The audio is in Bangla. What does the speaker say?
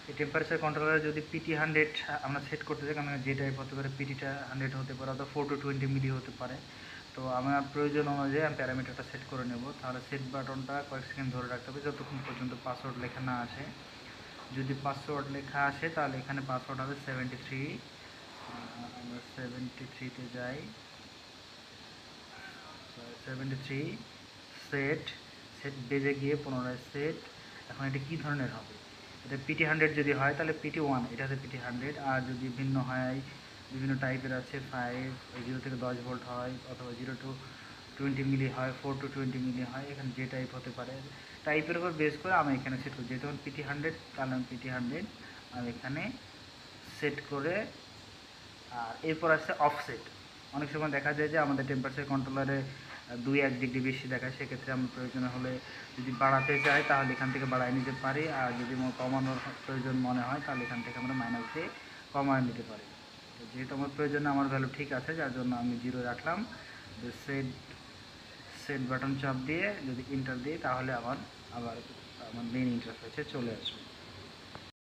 এই টেম্পারেচার কন্ট্রোলারে যদি পিটি 100 আমরা সেট করতে চাই, কারণ যে টাইপ হতে পারে, পিটিটা 100 হতে পারে অথবা 4 to 20 মিলি হতে পারে। তো আমার প্রয়োজন অনুযায়ী আমি প্যারামিটারটা সেট করে নেব। তাহলে সেট বাটনটা কয়েক সেকেন্ড ধরে রাখতে হবে যতক্ষণ পর্যন্ত পাসওয়ার্ড লেখা না আসে। যদি পাসওয়ার্ড লেখা আসে তাহলে এখানে পাসওয়ার্ড হবে 73। আমরা 73-তে যাই, 73 সেট। সেট বেজে গিয়ে পুনরায় সেট। এখন এটা কী ধরনের হবে? এটা পিটি 100 যদি হয় তাহলে পিটি 1, এটা হচ্ছে পিটি 100। আর যদি ভিন্ন হয়, বিভিন্ন টাইপের আছে, 5 0 থেকে 10 ভোল্ট হয়, অথবা 0 to 20 মিলি হয়, 4 to 20 মিলি হয়। এখানে যে টাইপ হতে পারে, টাইপের উপর বেস করে আমি এখানে সেট করি। যেহেতু পিটি 100 তাহলে আমি পিটি 100 আমি এখানে সেট করে। আর এরপর আসছে অফসেট। অনেক সময় দেখা যায় যে আমাদের টেম্পারেচার কন্ট্রোলারে 2-1 ডিগ্রি বেশি দেখায়, সেক্ষেত্রে আমার প্রয়োজন হলে যদি বাড়াতে চাই তাহলে এখান থেকে বাড়ায় নিতে পারি। আর যদি কমানোর প্রয়োজন মনে হয় তাহলে এখান থেকে আমরা মাইনাস দিয়ে কমায় নিতে পারি। তো যেহেতু আমার প্রয়োজনে আমার ভ্যালু ঠিক আছে, যার জন্য আমি 0 রাখলাম। সেট সেট বাটন চাপ দিয়ে যদি এন্টার দিই তাহলে আবার আমার মেইন ইন্টারফেসে চলে আসবে।